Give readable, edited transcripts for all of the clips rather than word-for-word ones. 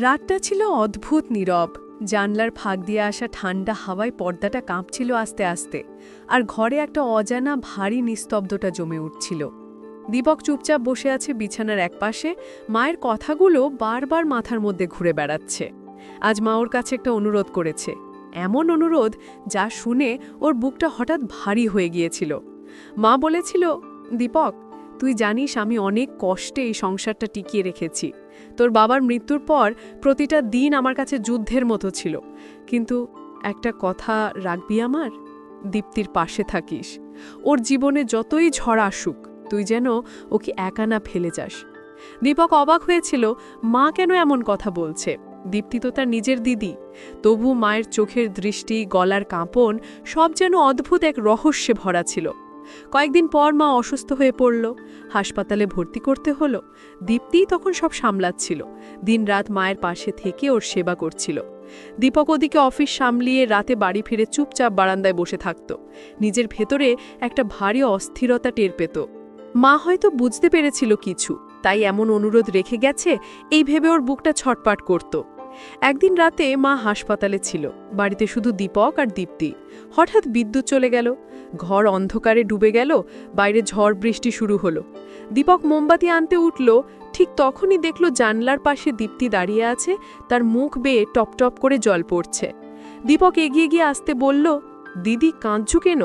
রাতটা ছিল অদ্ভুত নীরব। জানলার ফাঁক দিয়ে আসা ঠান্ডা হাওয়ায় পর্দাটা কাঁপছিল আস্তে আস্তে, আর ঘরে একটা অজানা ভারী নিস্তব্ধতা জমে উঠছিল। দীপক চুপচাপ বসে আছে বিছানার একপাশে, মায়ের কথাগুলো বারবার মাথার মধ্যে ঘুরে বেড়াচ্ছে। আজ মা ওর কাছে একটা অনুরোধ করেছে, এমন অনুরোধ যা শুনে ওর বুকটা হঠাৎ ভারী হয়ে গিয়েছিল। মা বলেছিল, দীপক, তুই জানিস আমি অনেক কষ্টে এই সংসারটা টিকিয়ে রেখেছি। তোর বাবার মৃত্যুর পর প্রতিটা দিন আমার কাছে যুদ্ধের মতো ছিল, কিন্তু একটা কথা রাখবি, আমার দীপ্তির পাশে থাকিস। ওর জীবনে যতই ঝড় আসুক তুই যেন ওকে একা না ফেলে যাস। দীপক অবাক হয়েছিল, মা কেন এমন কথা বলছে? দীপ্তি তো তার নিজের দিদি। তবু মায়ের চোখের দৃষ্টি, গলার কাঁপন সব যেন অদ্ভুত এক রহস্যে ভরা ছিল। কয়েকদিন পর মা অসুস্থ হয়ে পড়ল, হাসপাতালে ভর্তি করতে হলো। দীপ্তিই তখন সব সামলাচ্ছিল, দিনরাত মায়ের পাশে থেকে ওর সেবা করছিল। দীপক ওদিকে অফিস সামলিয়ে রাতে বাড়ি ফিরে চুপচাপ বারান্দায় বসে থাকত। নিজের ভেতরে একটা ভারী অস্থিরতা টের পেত। মা হয়তো বুঝতে পেরেছিল কিছু, তাই এমন অনুরোধ রেখে গেছে এই ভেবে ওর বুকটা ছটপাট করত। একদিন রাতে মা হাসপাতালে ছিল, বাড়িতে শুধু দীপক আর দীপ্তি। হঠাৎ বিদ্যুৎ চলে গেল, ঘর অন্ধকারে ডুবে গেল, বাইরে ঝড় বৃষ্টি শুরু হলো। দীপক মোমবাতি আনতে উঠল, ঠিক তখনই দেখল জানলার পাশে দীপ্তি দাঁড়িয়ে আছে, তার মুখ বেয়ে টপ টপ করে জল পড়ছে। দীপক এগিয়ে গিয়ে আসতে বলল, দিদি, কাঁদছো কেন?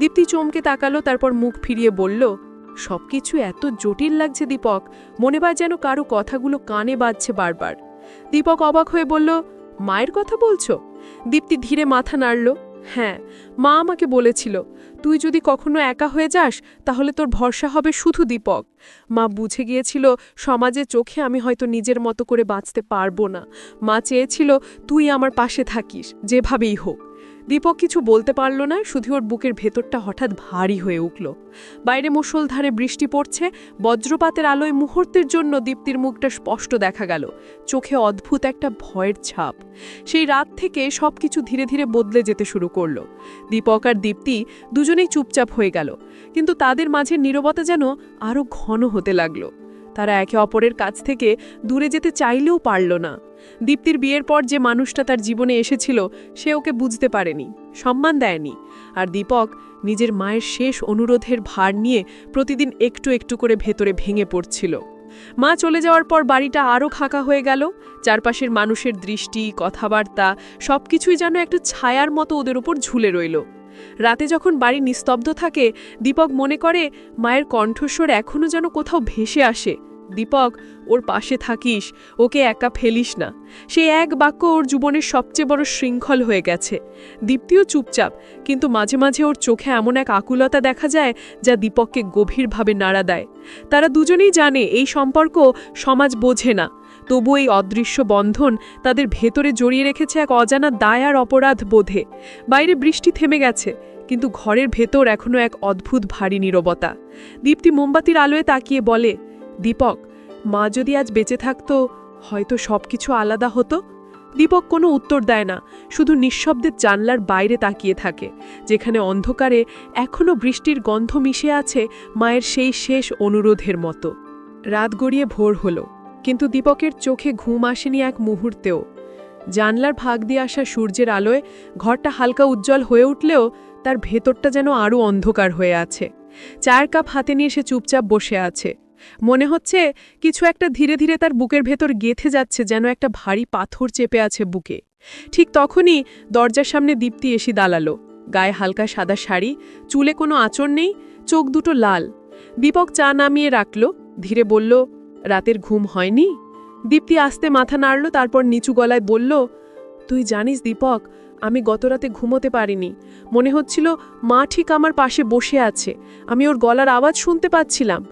দীপ্তি চমকে তাকালো, তারপর মুখ ফিরিয়ে বলল, সবকিছু এত জটিল লাগছে দীপক, মনে হয় যেন কারো কথাগুলো কানে বাজছে বারবার। দীপক অবাক হয়ে বলল, মায়ের কথা বলছো? দীপ্তি ধীরে মাথা নাড়ল, হ্যাঁ, মা আমাকে বলেছিল তুই যদি কখনো একা হয়ে যাস তাহলে তোর ভরসা হবে শুধু দীপক। মা বুঝে গিয়েছিল সমাজের চোখে আমি হয়তো নিজের মতো করে বাঁচতে পারবো না। মা চেয়েছিল তুই আমার পাশে থাকিস, যেভাবেই হোক। দীপক কিছু বলতে পারল না, শুধু ওর বুকের ভেতরটা হঠাৎ ভারী হয়ে উঠল। বাইরে মুষলধারে বৃষ্টি পড়ছে, বজ্রপাতের আলোয় মুহূর্তের জন্য দীপ্তির মুখটা স্পষ্ট দেখা গেল, চোখে অদ্ভুত একটা ভয়ের ছাপ। সেই রাত থেকে সবকিছু ধীরে ধীরে বদলে যেতে শুরু করল। দীপক আর দীপ্তি দুজনেই চুপচাপ হয়ে গেল, কিন্তু তাদের মাঝে নীরবতা যেন আরও ঘন হতে লাগল। তারা একে অপরের কাছ থেকে দূরে যেতে চাইলেও পারল না। দীপ্তির বিয়ের পর যে মানুষটা তার জীবনে এসেছিল সে ওকে বুঝতে পারেনি, সম্মান দেয়নি। আর দীপক নিজের মায়ের শেষ অনুরোধের ভার নিয়ে প্রতিদিন একটু একটু করে ভেতরে ভেঙে পড়ছিল। মা চলে যাওয়ার পর বাড়িটা আরও খাকা হয়ে গেল। চারপাশের মানুষের দৃষ্টি, কথাবার্তা সবকিছুই যেন একটা ছায়ার মতো ওদের উপর ঝুলে রইল। রাতে যখন বাড়ি নিস্তব্ধ থাকে, দীপক মনে করে মায়ের কণ্ঠস্বর এখনও যেন কোথাও ভেসে আসে, দীপক, ওর পাশে থাকিস, ওকে একা ফেলিস না। সেই এক বাক্য ওর জীবনের সবচেয়ে বড় শৃঙ্খল হয়ে গেছে। দীপ্তিও চুপচাপ, কিন্তু মাঝে মাঝে ওর চোখে এমন এক আকুলতা দেখা যায় যা দীপককে গভীরভাবে নাড়া দেয়। তারা দুজনেই জানে এই সম্পর্ক সমাজ বোঝে না, তবু এই অদৃশ্য বন্ধন তাদের ভেতরে জড়িয়ে রেখেছে এক অজানা দায় আর অপরাধ বোধে। বাইরে বৃষ্টি থেমে গেছে, কিন্তু ঘরের ভেতর এখনও এক অদ্ভুত ভারী নীরবতা। দীপ্তি মোমবাতির আলোয় তাকিয়ে বলে, দীপক, মা যদি আজ বেঁচে থাকতো হয়তো সবকিছু আলাদা হতো। দীপক কোনো উত্তর দেয় না, শুধু নিঃশব্দে জানলার বাইরে তাকিয়ে থাকে, যেখানে অন্ধকারে এখনও বৃষ্টির গন্ধ মিশে আছে মায়ের সেই শেষ অনুরোধের মতো। রাত গড়িয়ে ভোর হলো, কিন্তু দীপকের চোখে ঘুম আসেনি এক মুহূর্তেও। জানলার ফাঁক দিয়ে আসা সূর্যের আলোয় ঘরটা হালকা উজ্জ্বল হয়ে উঠলেও তার ভেতরটা যেন আরও অন্ধকার হয়ে আছে। চায়ের কাপ হাতে নিয়ে সে চুপচাপ বসে আছে। মনে হচ্ছে কিছু একটা ধীরে ধীরে তার বুকের ভেতর গেঁথে যাচ্ছে, যেন একটা ভারী পাথর চেপে আছে বুকে। ঠিক তখনই দরজার সামনে দীপ্তি এসে দাঁড়ালো, গায়ে হালকা সাদা শাড়ি, চুলে কোনো আঁচড় নেই, চোখ দুটো লাল। দীপক চা নামিয়ে রাখল, ধীরে বলল, রাতের ঘুম হয়নি? দীপ্তি আস্তে মাথা নাড়ল, তারপর নিচু গলায় বলল, তুই জানিস দীপক, আমি গতরাতে ঘুমোতে পারিনি। মনে হচ্ছিল মা ঠিক আমার পাশে বসে আছে, আমি ওর গলার আওয়াজ শুনতে পাচ্ছিলাম।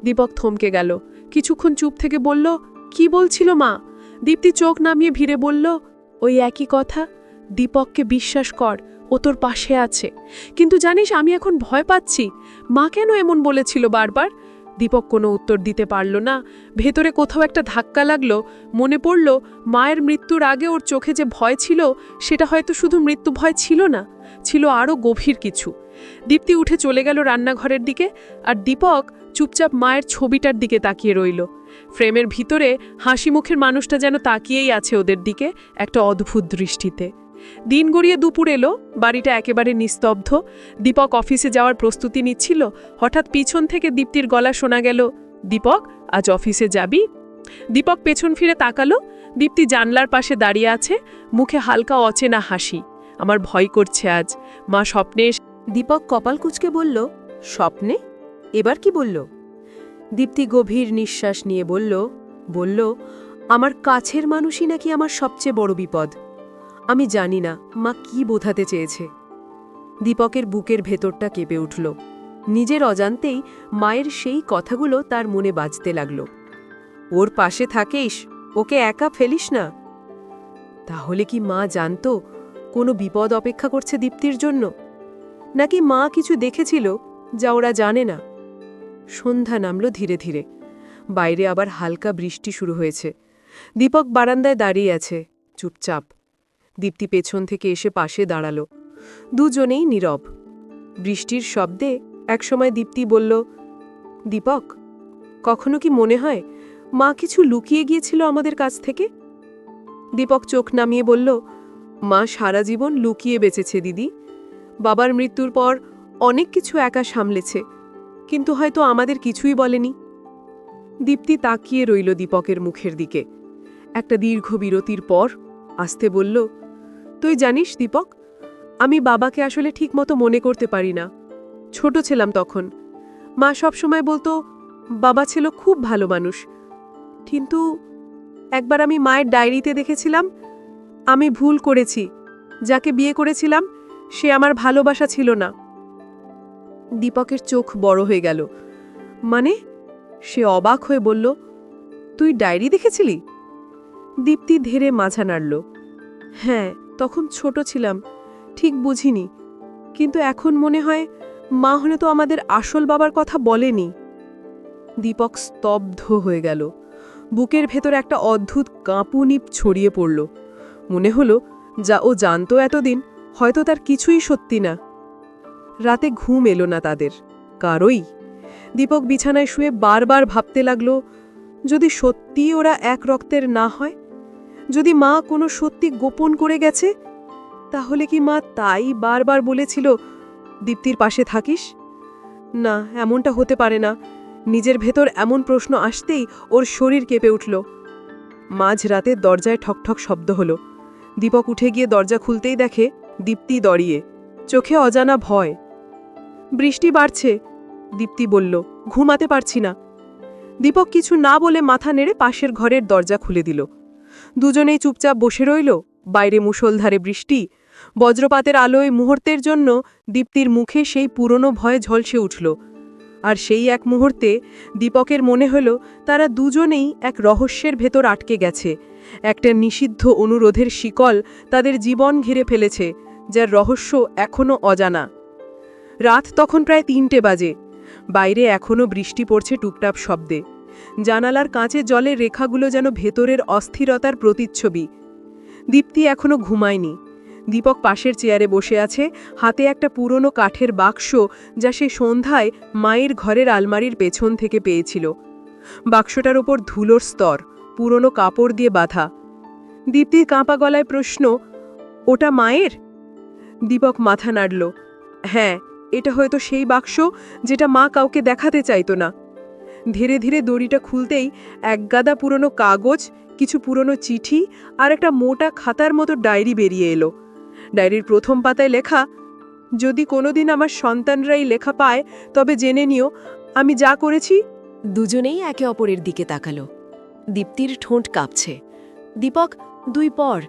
দীপক থমকে গেল, কিছুক্ষণ চুপ থেকে বলল, কি বলছিল মা? দীপ্তি চোখ নামিয়ে ভিড়ে বলল, ওই একই কথা, দীপককে বিশ্বাস কর, ও তোর পাশে আছে। কিন্তু জানিস, আমি এখন ভয় পাচ্ছি। মা কেন এমন বলেছিল বারবার? দীপক কোনো উত্তর দিতে পারল না। ভেতরে কোথাও একটা ধাক্কা লাগলো, মনে পড়ল মায়ের মৃত্যুর আগে ওর চোখে যে ভয় ছিল সেটা হয়তো শুধু মৃত্যু ভয় ছিল না, ছিল আরও গভীর কিছু। দীপ্তি উঠে চলে গেল রান্নাঘরের দিকে, আর দীপক চুপচাপ মায়ের ছবিটার দিকে তাকিয়ে রইল। ফ্রেমের ভিতরে হাসি মুখের মানুষটা যেন তাকিয়েই আছে ওদের দিকে একটা অদ্ভুত দৃষ্টিতে। দিন গড়িয়ে দুপুর এলো, বাড়িটা একেবারে নিস্তব্ধ। দীপক অফিসে যাওয়ার প্রস্তুতি নিচ্ছিল, হঠাৎ পিছন থেকে দীপ্তির গলা শোনা গেল, দীপক, আজ অফিসে যাবি? দীপক পেছন ফিরে তাকালো। দীপ্তি জানলার পাশে দাঁড়িয়ে আছে, মুখে হালকা অচেনা হাসি। আমার ভয় করছে আজ, মা স্বপ্নে দীপক কপাল কুঁচকে বলল, স্বপ্নে? এবার কি বলল? দীপ্তি গভীর নিঃশ্বাস নিয়ে বলল, আমার কাছের মানুষই নাকি আমার সবচেয়ে বড় বিপদ। আমি জানি না মা কি বোঝাতে চেয়েছে। দীপকের বুকের ভেতরটা কেঁপে উঠল। নিজের অজান্তেই মায়ের সেই কথাগুলো তার মনে বাজতে লাগল। ওর পাশে থাকিস, ওকে একা ফেলিস না। তাহলে কি মা জানতো কোনো বিপদ অপেক্ষা করছে দীপ্তির জন্য? নাকি মা কিছু দেখেছিল যা ওরা জানে না? সন্ধ্যা নামল ধীরে ধীরে। বাইরে আবার হালকা বৃষ্টি শুরু হয়েছে। দীপক বারান্দায় দাঁড়িয়ে আছে, চুপচাপ। দীপ্তি পেছন থেকে এসে পাশে দাঁড়ালো। দুজনেই নীরব। বৃষ্টির শব্দে একসময় দীপ্তি বলল, দীপক, কখনো কি মনে হয় মা কিছু লুকিয়ে গিয়েছিল আমাদের কাছ থেকে? দীপক চোখ নামিয়ে বলল, মা সারা জীবন লুকিয়ে বেঁচেছে দিদি। বাবার মৃত্যুর পর অনেক কিছু একা সামলেছে, কিন্তু হয়তো আমাদের কিছুই বলেনি। দীপ্তি তাকিয়ে রইল দীপকের মুখের দিকে। একটা দীর্ঘ বিরতির পর আস্তে বলল, তুই জানিস দীপক, আমি বাবাকে আসলে ঠিকমতো মনে করতে পারি না। ছোট ছিলাম তখন। মা সবসময় বলতো বাবা ছিল খুব ভালো মানুষ। কিন্তু একবার আমি মায়ের ডায়েরিতে দেখেছিলাম, আমি ভুল করেছি। যাকে বিয়ে করেছিলাম সে আমার ভালোবাসা ছিল না। দীপকের চোখ বড় হয়ে গেল। মানে? সে অবাক হয়ে বলল, তুই ডায়েরি দেখেছিলি? দীপ্তি ধীরে মাথা নাড়ল। হ্যাঁ, তখন ছোট ছিলাম, ঠিক বুঝিনি। কিন্তু এখন মনে হয় মা হলে তো আমাদের আসল বাবার কথা বলেনি। দীপক স্তব্ধ হয়ে গেল। বুকের ভেতর একটা অদ্ভুত কাঁপুনি ছড়িয়ে পড়ল। মনে হলো যা ও জানতো এতদিন হয়তো তার কিছুই সত্যি না। রাতে ঘুম এলো না তাদের কারোই। দীপক বিছানায় শুয়ে বারবার ভাবতে লাগল, যদি সত্যি ওরা এক রক্তের না হয়, যদি মা কোনো সত্যি গোপন করে গেছে, তাহলে কি মা তাই বারবার বলেছিল দীপ্তির পাশে থাকিস? না, এমনটা হতে পারে না। নিজের ভেতর এমন প্রশ্ন আসতেই ওর শরীর কেঁপে উঠল। মাঝরাতে দরজায় ঠকঠক শব্দ হলো। দীপক উঠে গিয়ে দরজা খুলতেই দেখে দীপ্তি দাঁড়িয়ে, চোখে অজানা ভয়। বৃষ্টি বাড়ছে, দীপ্তি বলল, ঘুমাতে পারছি না। দীপক কিছু না বলে মাথা নেড়ে পাশের ঘরের দরজা খুলে দিল। দুজনেই চুপচাপ বসে রইল। বাইরে মুষলধারে বৃষ্টি, বজ্রপাতের আলোয় মুহূর্তের জন্য দীপ্তির মুখে সেই পুরনো ভয় ঝলসে উঠল। আর সেই এক মুহূর্তে দীপকের মনে হল তারা দুজনেই এক রহস্যের ভেতর আটকে গেছে। একটা নিষিদ্ধ অনুরোধের শিকল তাদের জীবন ঘিরে ফেলেছে, যার রহস্য এখনও অজানা। রাত তখন প্রায় ৩টে বাজে। বাইরে এখনও বৃষ্টি পড়ছে টুপটাপ শব্দে। জানালার কাঁচে জলের রেখাগুলো যেন ভেতরের অস্থিরতার প্রতিচ্ছবি। দীপ্তি এখনও ঘুমায়নি। দীপক পাশের চেয়ারে বসে আছে, হাতে একটা পুরনো কাঠের বাক্স, যা সে সন্ধ্যায় মায়ের ঘরের আলমারির পেছন থেকে পেয়েছিল। বাক্সটার ওপর ধুলোর স্তর, পুরনো কাপড় দিয়ে বাঁধা। দীপ্তির কাঁপা গলায় প্রশ্ন, ওটা মায়ের? দীপক মাথা নাড়ল। হ্যাঁ, এটা হয়তো সেই বাক্স যেটা মা কাউকে দেখাতে চাইতো না। ধীরে ধীরে দড়িটা খুলতেই একগাদা পুরনো কাগজ, কিছু পুরনো চিঠি আর একটা মোটা খাতার মতো ডায়েরি বেরিয়ে এলো। ডায়েরির প্রথম পাতায় লেখা, যদি কোনোদিন আমার সন্তানরাই লেখা পায় তবে জেনে নিও আমি যা করেছি। দুজনেই একে অপরের দিকে তাকালো। দীপ্তির ঠোঁট কাঁপছে। দীপক, দুই পর।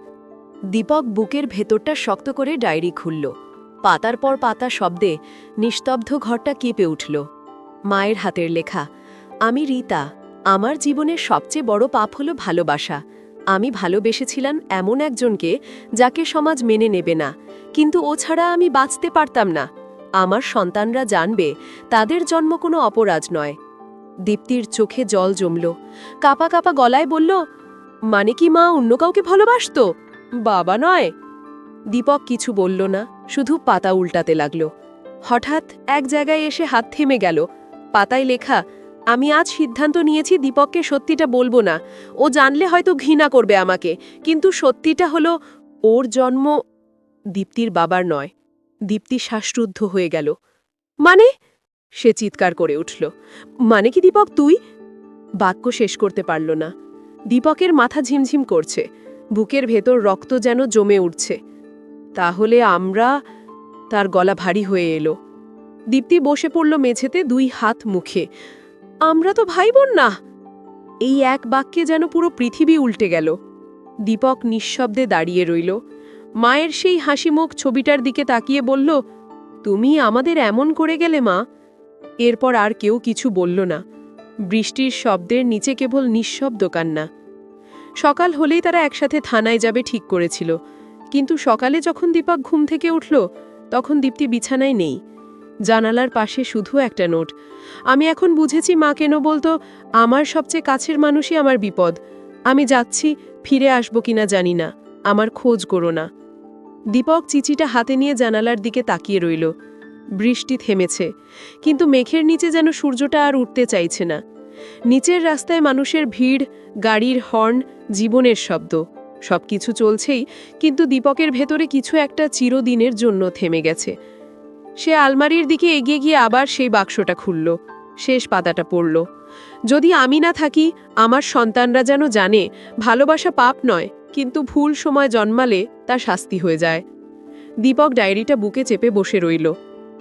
দীপক বুকের ভেতরটা শক্ত করে ডায়েরি খুলল। পাতার পর পাতা শব্দে নিস্তব্ধ ঘরটা কেঁপে উঠল। মায়ের হাতের লেখা, আমি রীতা। আমার জীবনের সবচেয়ে বড় পাপ হলো ভালোবাসা। আমি ভালোবেসেছিলাম এমন একজনকে যাকে সমাজ মেনে নেবে না, কিন্তু ও ছাড়া আমি বাঁচতে পারতাম না। আমার সন্তানরা জানবে তাদের জন্ম কোনো অপরাধ নয়। দীপ্তির চোখে জল জমল। কাপা কাপা গলায় বলল, মানে কি মা অন্য কাউকে ভালোবাসত, বাবা নয়? দীপক কিছু বলল না, শুধু পাতা উল্টাতে লাগল। হঠাৎ এক জায়গায় এসে হাত থেমে গেল। পাতায় লেখা, আমি আজ সিদ্ধান্ত নিয়েছি দীপককে সত্যিটা বলবো না। ও জানলে হয়তো ঘৃণা করবে আমাকে, কিন্তু সত্যিটা হলো ওর জন্ম দীপ্তির বাবার নয়। দীপ্তি শ্বাসরুদ্ধ হয়ে গেল। মানে? সে চিৎকার করে উঠল। মানে কি দীপক তুই? বাক্য শেষ করতে পারল না। দীপকের মাথা ঝিমঝিম করছে, বুকের ভেতর রক্ত যেন জমে উঠছে। তাহলে আমরা? তার গলা ভারী হয়ে এলো। দীপ্তি বসে পড়ল মেঝেতে, দুই হাত মুখে। আমরা তো ভাই বোন না। এই এক বাক্যে যেন পুরো পৃথিবী উল্টে গেল। দীপক নিঃশব্দে দাঁড়িয়ে রইল। মায়ের সেই হাসিমুখ ছবিটার দিকে তাকিয়ে বলল, তুমি আমাদের এমন করে গেলে মা। এরপর আর কেউ কিছু বলল না। বৃষ্টির শব্দের নিচে কেবল নিঃশব্দ কান্না। সকাল হলেই তারা একসাথে থানায় যাবে ঠিক করেছিল, কিন্তু সকালে যখন দীপক ঘুম থেকে উঠল তখন দীপ্তি বিছানায় নেই। জানালার পাশে শুধু একটা নোট। আমি এখন বুঝেছি মা কেন বলতো, আমার সবচেয়ে কাছের মানুষই আমার বিপদ। আমি যাচ্ছি, ফিরে আসবো কিনা জানি না, আমার খোঁজ করো না। দীপক চিঠিটা হাতে নিয়ে জানালার দিকে তাকিয়ে রইল। বৃষ্টি থেমেছে, কিন্তু মেঘের নিচে যেন সূর্যটা আর উঠতে চাইছে না। নিচের রাস্তায় মানুষের ভিড়, গাড়ির হর্ন, জীবনের শব্দ, সবকিছু চলছেই, কিন্তু দীপকের ভেতরে কিছু একটা চিরদিনের জন্য থেমে গেছে। সে আলমারির দিকে এগিয়ে গিয়ে আবার সেই বাক্সটা খুলল। শেষ পাতাটা পড়ল। যদি আমি না থাকি, আমার সন্তানরা যেন জানে ভালোবাসা পাপ নয়, কিন্তু ভুল সময় জন্মালে তা শাস্তি হয়ে যায়। দীপক ডায়েরিটা বুকে চেপে বসে রইল।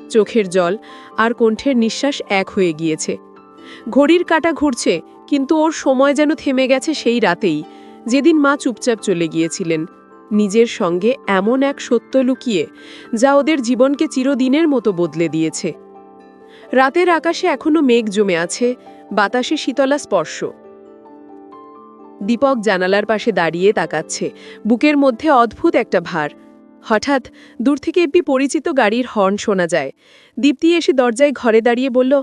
চোখের জল আর কণ্ঠের নিঃশ্বাস এক হয়ে গিয়েছে। ঘড়ির কাঁটা ঘুরছে, কিন্তু ওর সময় যেন থেমে গেছে সেই রাতেই, যেদিন মা চুপচাপ চলে গিয়েছিলেন, নিজের সঙ্গে এমন এক সত্য লুকিয়ে যা ওদের জীবনকে চিরদিনের মতো বদলে দিয়েছে। রাতের আকাশে এখনো মেঘ জমে আছে, বাতাসে শীতলা স্পর্শ। দীপক জানালার পাশে দাঁড়িয়ে তাকাচ্ছে, বুকের মধ্যে অদ্ভুত একটা ভার। হঠাৎ দূর থেকে একটি পরিচিত গাড়ির হর্ন শোনা যায়। দীপ্তি এসে দরজায় ঘরে দাঁড়িয়ে বলল,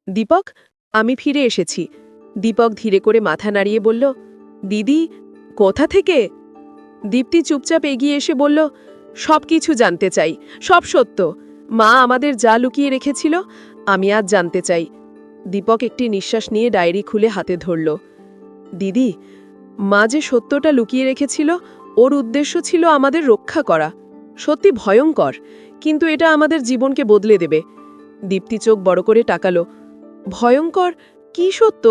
দীপক, আমি ফিরে এসেছি। দীপক ধীরে করে মাথা নাড়িয়ে বলল, দিদি, কোথা থেকে? দীপ্তি চুপচাপ এগিয়ে এসে বলল, সব কিছু জানতে চাই, সব সত্য। মা আমাদের যা লুকিয়ে রেখেছিল, আমি আজ জানতে চাই। দীপক একটি নিঃশ্বাস নিয়ে ডায়েরি খুলে হাতে ধরল। দিদি, মা যে সত্যটা লুকিয়ে রেখেছিল, ওর উদ্দেশ্য ছিল আমাদের রক্ষা করা। সত্যি ভয়ঙ্কর, কিন্তু এটা আমাদের জীবনকে বদলে দেবে। দীপ্তি চোখ বড় করে তাকালো। ভয়ঙ্কর? কি সত্য?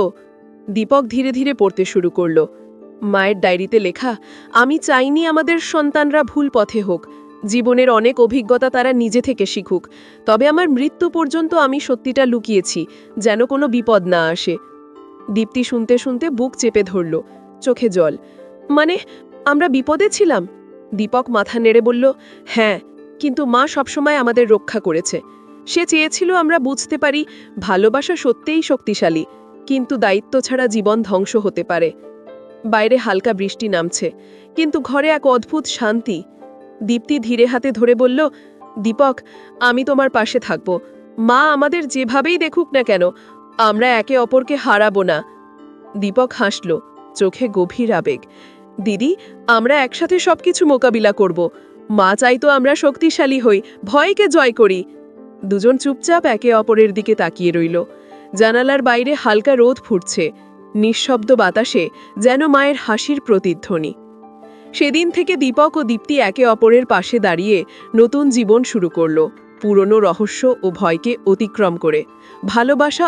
দীপক ধীরে ধীরে পড়তে শুরু করল। মায়ের ডায়েরিতে লেখা, আমি চাইনি আমাদের সন্তানরা ভুল পথে হোক। জীবনের অনেক অভিজ্ঞতা তারা নিজে থেকে শিখুক। তবে আমার মৃত্যু পর্যন্ত আমি সত্যিটা লুকিয়েছি, যেন কোনো বিপদ না আসে। দীপ্তি শুনতে শুনতে বুক চেপে ধরল, চোখে জল। মানে, আমরা বিপদে ছিলাম? দীপক মাথা নেড়ে বলল, হ্যাঁ, কিন্তু মা সবসময় আমাদের রক্ষা করেছে। সে চেয়েছিল আমরা বুঝতে পারি ভালোবাসা সত্যিই শক্তিশালী, কিন্তু দায়িত্ব ছাড়া জীবন ধ্বংস হতে পারে। বাইরে হালকা বৃষ্টি নামছে, কিন্তু ঘরে এক অদ্ভুত শান্তি। দীপ্তি ধীরে হাতে ধরে বলল, দীপক, আমি তোমার পাশে থাকব। মা আমাদের যেভাবেই দেখুক না কেন, আমরা একে অপরকে হারাবো না। দীপক হাসল, চোখে গভীর আবেগ। দিদি, আমরা একসাথে সবকিছু মোকাবিলা করব। মা চাইতো আমরা শক্তিশালী হই, ভয়কে জয় করি। দুজন চুপচাপ একে অপরের দিকে তাকিয়ে রইল। জানালার বাইরে হালকা রোদ ফুটছে, নিঃশব্দ বাতাসে যেন মায়ের হাসির প্রতিধ্বনি। সেদিন থেকে দীপক ও দীপ্তি একে অপরের পাশে দাঁড়িয়ে নতুন জীবন শুরু করল, পুরনো রহস্য ও ভয়কে অতিক্রম করে, ভালোবাসা